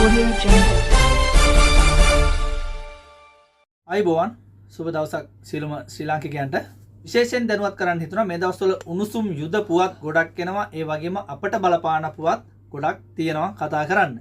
Audio Jungle. අයිබෝවන් සුබ දවසක් සියලුම ශ්‍රී ලාංකිකයන්ට විශේෂයෙන් දැනුවත් කරන්න හිතුණා මේ දවස්වල උණුසුම් යුද පුවත් ගොඩක් එනවා ඒ වගේම අපට බලපාන පුවත් ගොඩක් තියෙනවා කතා කරන්න.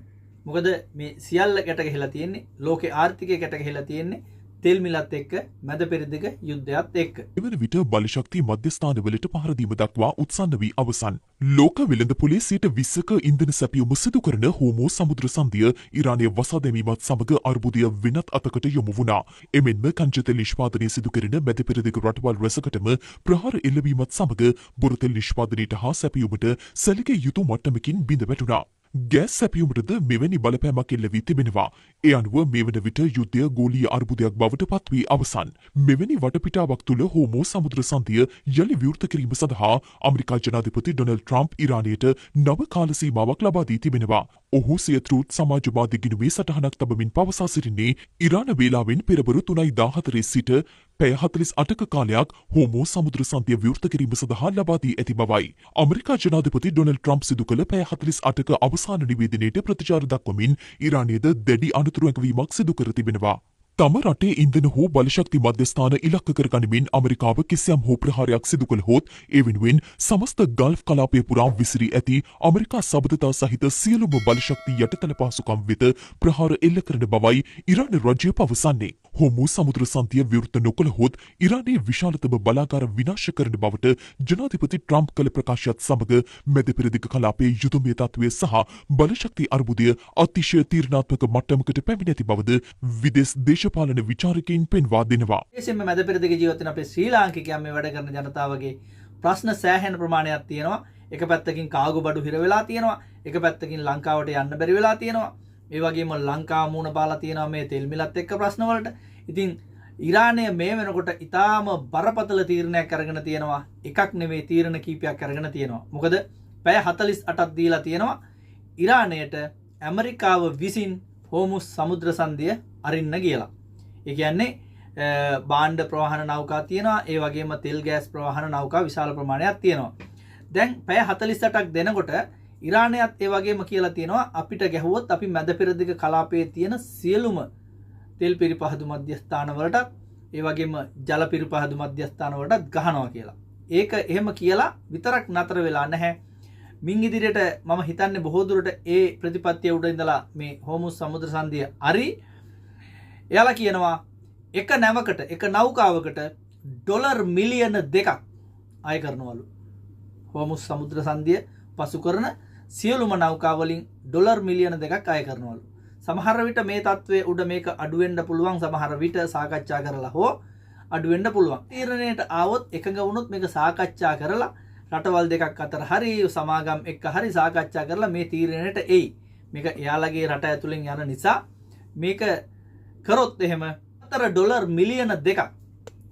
මොකද මේ සියල්ල ගැට ගහලා තියෙන්නේ ලෝකේ ආර්ථිකය ගැට ගහලා තියෙන්නේ තෙල් මිලත් එක්ක මැද පෙරදිග යුද්ධයත් එක්ක. එවන විට බලශක්ති මධ්‍යස්ථානවලට පහර දීම දක්වා උත්සන්න වී අවසන්. ලෝක වෙළඳ පොලේ 20%ක ඉන්ධන සැපයුම සිදු කරන හෝමෝස් සමුද්‍ර සන්ධිය ඉරානය වසා දැමීමත් සමග අර්බුදය වෙනත් අතකට යොමු වුණා. එමෙන්ම කංචතෙල් නිෂ්පාදනය සිදු කරන මැද පෙරදිග රටවල් රැසකටම ප්‍රහාර එල්ලවීමත් සමග බොරතෙල් නිෂ්පාදනයට හා සැපයුමට සැලකිය යුතු මට්ටමකින් බිඳ වැටුණා. ගෑස් සැපියුමටද මෙවැනි බලපෑමක් එල්ල වී තිබෙනවා. ඒ අනුව මේ වන විට යුද්ධය ගෝලීය අර්බුදයක් බවට පත් වී අවසන්. මෙවැනි වටපිටාවක් තුළ හෝමෝ සමුද්‍ර සන්ධිය යළි විවෘත කිරීම සඳහා අමරිකා ජනාධිපති ඩොනල්ඩ් ට්‍රම්ප් ඉරානයට නව කාල සීමාවක් ලබා දී තිබෙනවා. ඔහු සිය ට්‍රූත් සමාජවාදී ගිණුමේ සටහනක් තබමින් පවසා සිටින්නේ ඉරාන වේලාවෙන් පෙරවරු 3:14 සිට පැය 48ක කාලයක් හෝමෝ සමුද්‍ර සන්ධිය විවෘත කිරීම සඳහා ලබා දී ඇති බවයි. අමරිකා ජනාධිපති ඩොනල්ඩ් ට්‍රම්ප් සිදු කළ පැය 48ක අවසාන නිවේදනයට ප්‍රතිචාර දක්වමින් ඉරානයේද දැඩි අනතුරු ඇඟවීමක් සිදු කර තිබෙනවා. තම රටේ ඉන්ධන හෝ බලශක්ති මධ්‍යස්ථාන ඉලක්ක කරගනිමින් අමරිකාව කිසියම් හෝ ප්‍රහාරයක් සිදු කළහොත් ඒ වෙනුවෙන් සමස්ත ගල්ෆ් කලාපය පුරා විසිරී ඇති අමරිකා සබඳතා සහිත සියලුම බලශක්ති යටිතල පහසුකම් වෙත ප්‍රහාර එල්ල කරන බවයි ඉරාන රජය පවසන්නේ. හෝමු සමුද්‍ර සන්ධිය විවෘත නොකළහොත් ඉරානයේ විශාලතම බලාගාර විනාශ කරන බවට ජනාධිපති ට්‍රම්ප් කළ ප්‍රකාශයත් සමග මැද පෙරදිග කලාපයේ යුදමය තත්ත්වය සහ බලශක්ති අර්බුදය අතිශය තීරණාත්මක මට්ටමකට පැමිණ ඇති බවද විදේශ දේශපාලන විචාරකයින් පෙන්වා දෙනවා. විශේෂයෙන්ම මැද පෙරදිග ජීවත් වෙන අපේ ශ්‍රී ලාංකිකයන් මේ වැඩ කරන ජනතාවගේ ප්‍රශ්න සෑහෙන ප්‍රමාණයක් තියෙනවා. එක පැත්තකින් කාගු බඩු හිර වෙලා තියෙනවා. එක පැත්තකින් ලංකාවට යන්න බැරි වෙලා තියෙනවා. ඒ වගේම ලංකාව මුණ පාලා තියෙනවා මේ තෙල් මිලත් එක්ක ප්‍රශ්න වලට. ඉතින් ඉරානය මේ වෙනකොට ඊටාම බරපතල තීරණයක් අරගෙන තියෙනවා. එකක් නෙවෙයි තීරණ කීපයක් අරගෙන තියෙනවා. මොකද පැය 48ක් දීලා තියෙනවා ඉරානයට ඇමරිකාව විසින් හෝමුස් සමුද්‍ර සන්ධිය අරින්න කියලා. ඒ කියන්නේ භාණ්ඩ ප්‍රවාහන නෞකා තියෙනවා. ඒ වගේම තෙල් ගෑස් ප්‍රවාහන නෞකා විශාල ප්‍රමාණයක් තියෙනවා. දැන් පැය 48ක් දෙනකොට ඉරානයත් ඒ වගේම කියලා තියෙනවා අපිට ගැහුවොත් අපි මැද පෙරදිග කලාපයේ තියෙන සියලුම තෙල් පිරිපහදු මධ්‍යස්ථාන වලටත් ඒ වගේම ජල පිරිපහදු මධ්‍යස්ථාන වලටත් ගහනවා කියලා. ඒක එහෙම කියලා විතරක් නතර වෙලා නැහැ. මින් ඉදිරියට මම හිතන්නේ බොහෝ දුරට ඒ ප්‍රතිපත්තිය උඩ ඉඳලා මේ හෝමුස් සමුද්‍ර සන්ධිය අරි එයාලා කියනවා එක නැවකට එක නෞකාවකට ඩොලර් මිලියන 2ක් අය කරනවලු. හෝමුස් සමුද්‍ර සන්ධිය පසු කරන සියලුම නෞකාවලින් ඩොලර් මිලියන 2ක් අය කරනවලු. සමහර විට මේ තත්ත්වයේ උඩ මේක අඩු වෙන්න පුළුවන්. සමහර විට සාකච්ඡා කරලා හෝ අඩු වෙන්න පුළුවන්. තීරණයට ආවොත් එකඟ වුණොත් මේක සාකච්ඡා කරලා රටවල් දෙකක් අතර හරි සමාගම් එක්ක හරි සාකච්ඡා කරලා මේ තීරණයට එයි. මේක එයාලගේ රට ඇතුලෙන් යන නිසා මේක කරොත් එහෙම අතර ඩොලර් මිලියන 2ක්.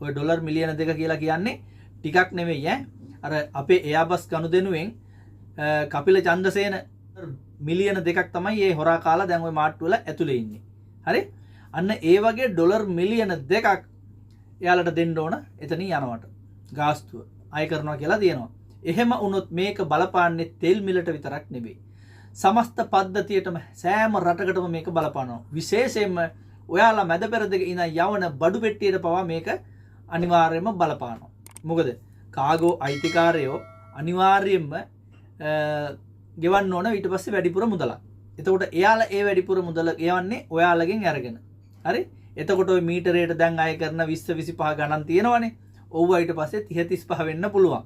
ඔය ඩොලර් මිලියන 2 කියලා කියන්නේ ටිකක් නෙවෙයි ඈ. අර අපේ එයාබස් ගනුදෙනුවෙන් කපිල චන්ද්‍රසේන මිලියන 2ක් තමයි මේ හොරා කාලා දැන් ওই මාට්ටු වල ඇතුලේ ඉන්නේ. හරි? අන්න ඒ වගේ ඩොලර් මිලියන 2ක් එයාලට දෙන්න ඕන එතනින් යනවට. ගාස්තුව අය කරනවා කියලා තියෙනවා. එහෙම වුණොත් මේක බලපාන්නේ තෙල් මිලට විතරක් නෙවෙයි. සමස්ත පද්ධතියටම සෑම රටකටම මේක බලපානවා. විශේෂයෙන්ම ඔයාලා මැද පෙරදිග ඉඳන් යවන බඩු පෙට්ටියට පවා මේක අනිවාර්යයෙන්ම බලපානවා. මොකද කාගෝ අයිතිකාරයෝ අනිවාර්යයෙන්ම ගෙවන්න ඕන ඊට පස්සේ වැඩිපුර මුදලක්. එතකොට එයාලා ඒ වැඩිපුර මුදල ගෙවන්නේ ඔයාලගෙන් අරගෙන. හරි? එතකොට ওই මීටරයට දැන් අය කරන 20 25 ගණන් තියෙනවනේ. ඔව්ව ඊට පස්සේ 30 35 වෙන්න පුළුවන්.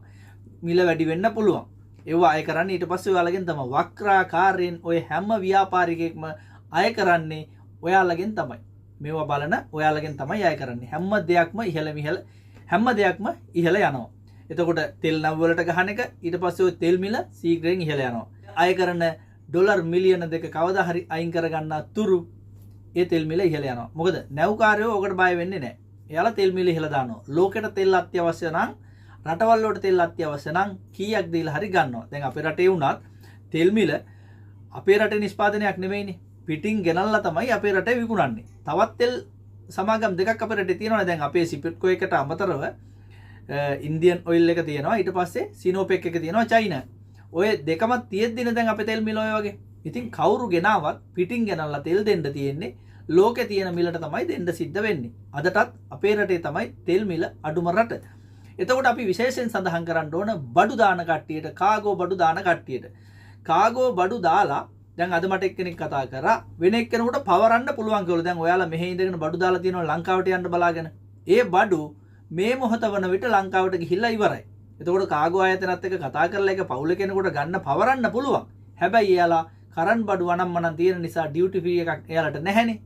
මිල වැඩි වෙන්න පුළුවන්. ඒව අය කරන්නේ ඊට පස්සේ ඔයාලගෙන් තමයි. වක්‍රාකාරයෙන් ඔය හැම ව්‍යාපාරිකයෙක්ම අය කරන්නේ ඔයාලගෙන් තමයි. මේවා බලන ඔයාලගෙන් තමයි අය කරන්නේ. හැම දෙයක්ම හැම දෙයක්ම ඉහළ යනවා. එතකොට තෙල් නැව් වලට ගහන එක ඊට පස්සේ ওই තෙල් මිල සීඝ්‍රයෙන් ඉහළ යනවා. අය කරන ඩොලර් මිලියන 2 කවදා හරි අයින් කරගන්න තුරු ඒ තෙල් මිල ඉහළ යනවා. මොකද නැව්කාරයෝ ඔකට බය වෙන්නේ නැහැ. එයාලා තෙල් මිල ඉහළ දානවා. ලෝකෙට තෙල් අත්‍යවශ්‍ය නම් රටවල් වලට තෙල් අත්‍යවශ්‍ය නම් කීයක් දීලා හරි ගන්නවා. දැන් අපේ රටේ වුණත් තෙල් මිල අපේ රටේ නිෂ්පාදනයක් නෙවෙයිනේ. පිටින් ගෙනල්ලා තමයි අපේ රටේ විකුණන්නේ. තවත් තෙල් සමාගම් දෙකක් අපේ රටේ තියෙනවානේ. දැන් අපේ සිපෙට්කෝ එකට අමතරව ඉන්දියන් ඔයිල් එක තියෙනවා. ඊට පස්සේ සිනෝපෙක් එක තියෙනවා චයිනා. ඔය දෙකම තියෙද්දිනේ දැන් අපේ තෙල් මිල ඔය වගේ. ඉතින් කවුරු ගෙනාවත් පිටින් ගෙනල්ලා තෙල් දෙන්න තියෙන්නේ ලෝකේ තියෙන මිලට තමයි දෙන්න සිද්ධ වෙන්නේ. අදටත් අපේ රටේ තමයි තෙල් මිල අඩුම රට. එතකොට අපි විශේෂයෙන් සඳහන් කරන්න ඕන බඩු දාන කට්ටියට, කාගෝ බඩු දාන කට්ටියට. කාගෝ බඩු දාලා දැන් අද මට එක්කෙනෙක් කතා කරා වෙන එක්කෙනෙකුට පවරන්න පුළුවන් කියලා. දැන් ඔයාලා මෙහෙ ඉඳගෙන බඩු දාලා තියෙනවා ලංකාවට යන්න බලාගෙන. ඒ බඩු මේ මොහොත වන විට ලංකාවට ගිහිල්ලා ඉවරයි. එතකොට කාගෝ ආයතනත් එක්ක කතා කරලා ඒක පවුල කෙනෙකුට ගන්න පවරන්න පුළුවන්. හැබැයි එයාලා කරන් බඩු වනම්මනම් තියෙන නිසා ඩියුටි ෆී එකක් එයාලට නැහැනේ.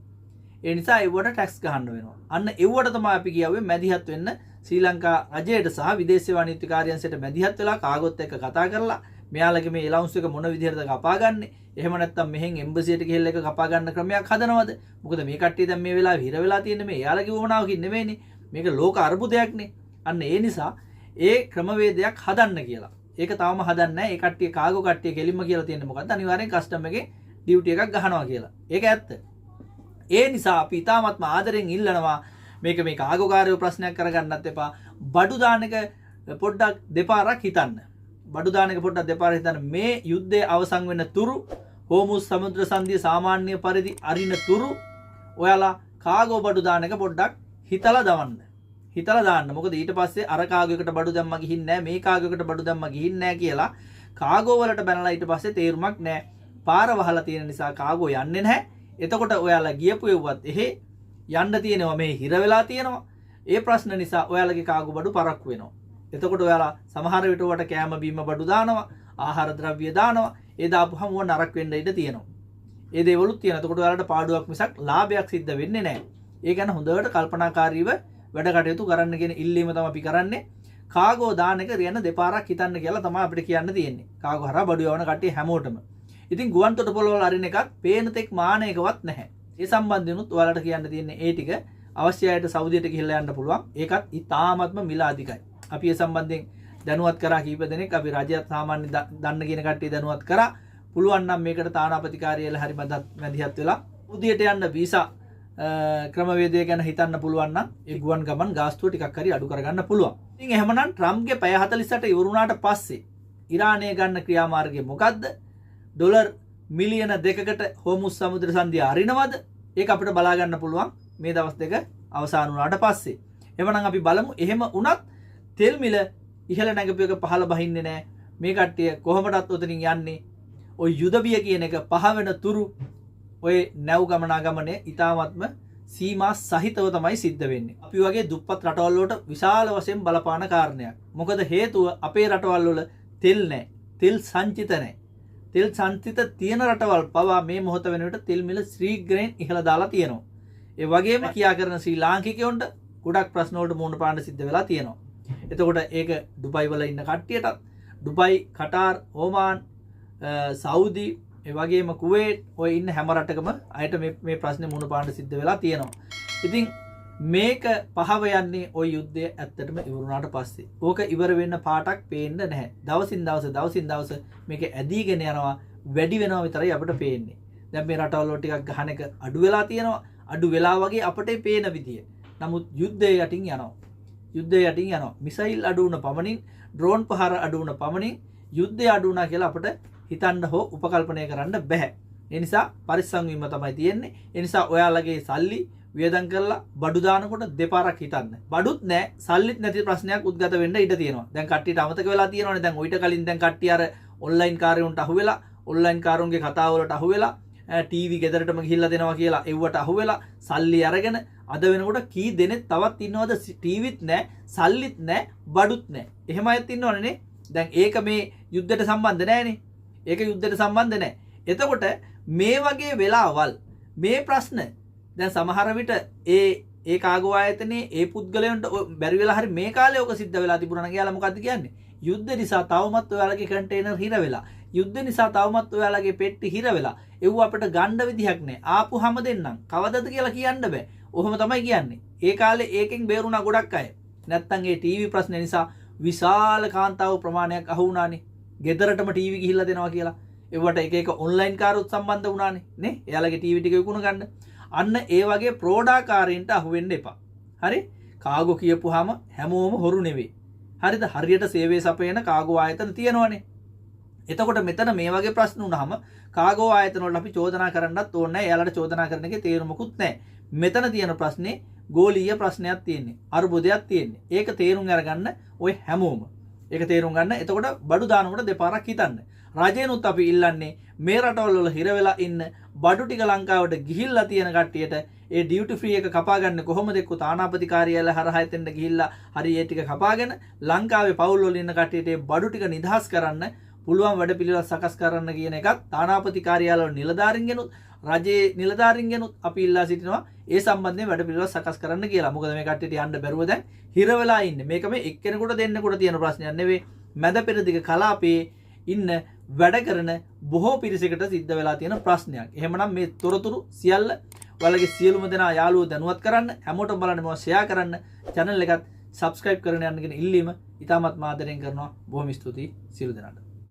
ඒ නිසා ඒවට ටැක්ස් ගහන්න වෙනවා. අන්න ඒවට තමයි අපි කියුවේ මැදිහත් වෙන්න ශ්‍රී ලංකා රජයට සහ විදේශ සේවා නීති කාර්යාංශයට මැදිහත් වෙලා කාගොත් එක්ක කතා කරලා මෙයාලගේ මේ එලවුන්ස් එක මොන විදිහටද කපා ගන්නෙ? එහෙම නැත්නම් මෙහෙන් එම්බසියට ගිහිල්ලා එක කපා ගන්න ක්‍රමයක් හදනවද? මොකද මේ කට්ටිය දැන් මේ වෙලාවේ හිර වෙලා තියෙන්නේ මේ එයාලගේ වමනාවකින් නෙමෙයිනේ. මේක ලෝක අර්බුදයක්නේ. අන්න ඒ නිසා ඒ ක්‍රමවේදයක් හදන්න කියලා. ඒක තාම හදන්නේ නැහැ. ඒ කට්ටිය කාගෝ කට්ටිය කෙලින්ම කියලා තියෙන්නේ මොකද්ද? අනිවාර්යෙන් කස්ටම් එකේ ඩියුටි එකක් ගහනවා කියලා. ඒක ඇත්ත. ඒ නිසා අපි තාමත්ම ආදරෙන් ඉල්ලනවා මේක මේ කාගෝකාරයෝ ප්‍රශ්නයක් කරගන්නත් එපා. බඩු දාන එක පොඩ්ඩක් දෙපාරක් හිතන්න. බඩු දාන එක පොඩ්ඩක් දෙපාරක් හිතන්න. මේ යුද්ධය අවසන් වෙන තුරු හෝමුස් සමුද්‍ර සංධිය සාමාන්‍ය පරිදි අරින තුරු ඔයාලා කාගෝ බඩු දාන එක පොඩ්ඩක් හිතලා දවන්න. හිතලා දාන්න. මොකද ඊට පස්සේ අර කාගෝයකට බඩු දැම්ම ගිහින් නැහැ, මේ කාගෝයකට බඩු දැම්ම ගිහින් නැහැ කියලා කාගෝ වලට බැනලා ඊට පස්සේ තේරුමක් නැහැ. පාර වහලා තියෙන නිසා කාගෝ යන්නේ නැහැ. එතකොට ඔයාලා ගියපු එව්වත් එහෙ යන්න තියෙනවා මේ හිර වෙලා තියෙනවා. ඒ ප්‍රශ්න නිසා ඔයාලගේ කාගෝ බඩු පරක්කු වෙනවා. එතකොට ඔයාලා සමහර විට වට කෑම බීම බඩු දානවා, ආහාර ද්‍රව්‍ය දානවා. ඒ දාපුවම ඕන නරක වෙන්න ඉඩ තියෙනවා. ඒ දේවලුත් තියෙනවා. එතකොට ඔයාලට පාඩුවක් මිසක් ලාභයක් සිද්ධ වෙන්නේ නැහැ. ඒ ගැන හොඳට කල්පනාකාරීව වැඩ කටයුතු කරන්න කියන ඉල්ලීම තමයි අපි කරන්නේ. කාගෝ දාන එක රියන දෙපාරක් හිතන්න කියලා තමයි අපිට කියන්න තියෙන්නේ. කාගෝ හරහා බඩු යවන කට්ටිය හැමෝටම. ඉතින් ගුවන් තොටුපළවල අරින එකත් පේන තෙක් මානයකවත් නැහැ. ඒ සම්බන්ධයෙන්ුත් ඔයාලට කියන්න තියෙන්නේ ඒ ටික අවශ්‍ය අයට සෞදියට ගිහිල්ලා යන්න පුළුවන්. ඒකත් ඉතාමත්ම මිල අධිකයි. අපි ඒ සම්බන්ධයෙන් දැනුවත් කරා කීප දෙනෙක් අපි රජයත් සාමාන්‍ය දන්න කියන කට්ටිය දැනුවත් කරා. පුළුවන් නම් මේකට තානාපති කාර්යාලය හරි මැදිහත් වෙලා උදියට යන්න වීසා ක්‍රමවේදය ගැන හිතන්න පුළුවන් නම් ඒ ගුවන් ගමන් ගාස්තුව ටිකක් හරි අඩු කරගන්න පුළුවන්. ඉතින් එහෙමනම් ට්‍රම්ප්ගේ පැය 48 ඉවර වුණාට පස්සේ ඉරානය ගන්න ක්‍රියාමාර්ගය මොකද්ද? ඩොලර් මිලියන 2කට හෝමුස් සමුද්‍ර සංධිය අරිනවද? ඒක අපිට බලා ගන්න පුළුවන් මේ දවස් දෙක අවසන් වුණාට පස්සේ. එහෙමනම් අපි බලමු එහෙම වුණත් තෙල් මිල ඉහළ නැගපු එක පහළ බහින්නේ නැහැ. මේ කට්ටිය කොහොමදත් උතනින් යන්නේ? ওই යුදබිය කියන එක පහ වෙන තුරු ඔය නැව් ගමනාගමනය ඉතාමත්ම සීමා සහිතව තමයි සිද්ධ වෙන්නේ. අපි වගේ දුප්පත් රටවල් වලට විශාල වශයෙන් බලපාන කාරණයක්. මොකද හේතුව අපේ රටවල් වල තෙල් නැහැ. තෙල් සංචිත නැහැ. තෙල් සංචිත තියෙන රටවල් පවා මේ මොහොත වෙනකොට තෙල් මිල ශීඝ්‍රයෙන් ඉහළ දාලා තියෙනවා. ඒ වගේම කියා කරන ශ්‍රී ලාංකිකයන්ට ගොඩක් ප්‍රශ්න වලට මුහුණ පාන්න සිද්ධ වෙලා තියෙනවා. එතකොට ඒක ඩුබයි වල ඉන්න කට්ටියටත් ඩුබයි, කටාර්, ඕමාන්, සෞදි, ඒ වගේම කුවේට් ඔය ඉන්න හැම රටකම අයට මේ ප්‍රශ්නේ මුහුණ පාන්න සිද්ධ වෙලා තියෙනවා. ඉතින් මේක පහව යන්නේ ওই යුද්ධය ඇත්තටම ඉවරුණාට පස්සේ. ඕක ඉවර වෙන්න පාටක් පේන්න නැහැ. දවසින් දවස මේක ඇදීගෙන යනවා, වැඩි වෙනවා විතරයි අපිට පේන්නේ. දැන් මේ රටවල ටිකක් ගහන එක අඩු වෙලා තියෙනවා. අඩු වෙලා වගේ අපිට පේන විදිය. නමුත් යුද්ධය යටින් යනවා. යුද්ධය යටින් යනවා. මිසයිල් අඩු වුණ පමණින්, ඩ්‍රෝන් පහර අඩු වුණ පමණින් යුද්ධය අඩු වුණා කියලා අපිට හිතන්න හෝ උපකල්පනය කරන්න බෑ. ඒ නිසා පරිස්සම් වීම තමයි තියෙන්නේ. ඒ නිසා ඔයාලගේ සල්ලි වියදම් කරලා බඩු දානකොට දෙපාරක් හිතන්න. බඩුත් නැහැ, සල්ලිත් නැති ප්‍රශ්නයක් උද්ගත වෙන්න ඉඩ තියෙනවා. දැන් කට්ටියට අමතක වෙලා තියෙනවානේ. දැන් ඔයිට කලින් දැන් කට්ටිය අර ඔන්ලයින් කාර්යුන්ට අහුවෙලා, ඔන්ලයින් කාර්යුන්ගේ කතා වලට අහුවෙලා, ටීවී ගෙදරටම ගිහිල්ලා දෙනවා කියලා එව්වට අහුවෙලා සල්ලි අරගෙන අද වෙනකොට කී දෙනෙක් තවත් ඉන්නවද ටීවිත් නැහැ, සල්ලිත් නැහැ, බඩුත් නැහැ. එහෙම අයත් ඉන්නවනේ නේ. දැන් ඒක මේ යුද්ධයට සම්බන්ධ නැහැනේ. ඒක යුද්ධයට සම්බන්ධ නැහැ. එතකොට මේ වගේ වෙලාවල් මේ ප්‍රශ්න දැන් සමහර විට ඒ කාගෝ ආයතනයේ ඒ පුද්ගලයන්ට බැරි වෙලා හරි මේ කාලේ ඔක සිද්ධ වෙලා තිබුණා නම් එයාලා මොකද්ද කියන්නේ? යුද්ධ නිසා තවමත් ඔයාලගේ කන්ටේනර් හිර වෙලා. යුද්ධ නිසා තවමත් ඔයාලගේ පෙට්ටි හිර වෙලා. ඒව අපිට ගන්න විදිහක් නැහැ. ආපුහම දෙන්නම්. කවදද කියලා කියන්න බෑ. ඔහොම තමයි කියන්නේ. ඒ කාලේ ඒකෙන් බේරුණා ගොඩක් අය. නැත්තම් ඒ ටීවී ප්‍රශ්න නිසා විශාල කාන්තාව ප්‍රමාණයක් අහු වුණානේ. ගෙදරටම ටීවී ගිහිල්ලා දෙනවා කියලා. ඒවට එක එක ඔන්ලයින් කාරුත් සම්බන්ධ වුණානේ. නේ? එයාලගේ ටීවී ටික විකුණ ගන්න. අන්න ඒ වගේ ප්‍රෝඩාකාරයින්ට අහු වෙන්න එපා. හරි? කාගෝ කියපුවාම හැමෝම හොරු නෙවෙයි. හරිද? හරියට සේවය සපයන කාගෝ ආයතන තියෙනවනේ. එතකොට මෙතන මේ වගේ ප්‍රශ්න වුණාම කාගෝ ආයතන වලට අපි චෝදනා කරන්නත් ඕනේ නැහැ. එයාලට චෝදනා කරන එකේ තේරුමකුත් නැහැ. මෙතන තියෙන ප්‍රශ්නේ ගෝලීය ප්‍රශ්නයක් තියෙන්නේ. අර්බුදයක් තියෙන්නේ. ඒක තේරුම් අරගන්න ඔය හැමෝම. ඒක තේරුම් ගන්න. එතකොට බඩු දානකොට දෙපාරක් හිතන්න. රජේනුත් අපි ඉල්ලන්නේ මේ රටවල් වල හිර වෙලා ඉන්න බඩු ටික ලංකාවට ගිහිල්ලා තියෙන කට්ටියට ඒ ඩියුටි ෆ්‍රී එක කපා ගන්න කොහොමද එක්ක තානාපති කාර්යාලය හරහා එතෙන්ට ගිහිල්ලා හරි ඒ ටික කපාගෙන ලංකාවේ පවුල් වල ඉන්න කට්ටියට ඒ බඩු ටික නිදහස් කරන්න පුළුවන් වැඩපිළිවෙල සකස් කරන්න කියන එකත් තානාපති කාර්යාලවල නිලධාරීන්ගෙනුත් රජයේ නිලධාරීන්ගෙනුත් අපි ඉල්ලා සිටිනවා ඒ සම්බන්ධයෙන් වැඩපිළිවෙල සකස් කරන්න කියලා. මොකද මේ කට්ටියට යන්න බැරුව දැන් හිර වෙලා ඉන්නේ. මේක මේ එක්කෙනෙකුට දෙන්නෙකුට තියෙන ප්‍රශ්නයක් නෙවෙයි. මැද පෙරදිග කලාපයේ ඉන්න වැඩ කරන බොහෝ පිරිසකට සිද්ධ වෙලා තියෙන ප්‍රශ්නයක්. එහෙමනම් මේ තොරතුරු සියල්ල ඔයාලගේ සියලුම දෙනා යාළුවෝ දැනුවත් කරන්න, හැමෝටම බලන්න මේවා ෂෙයා කරන්න, channel එකත් subscribe කරගෙන යන්න කියන ඉල්ලීම ඉතාමත් ආදරෙන් කරනවා. බොහොම ස්තුතියි සියලු දෙනාට.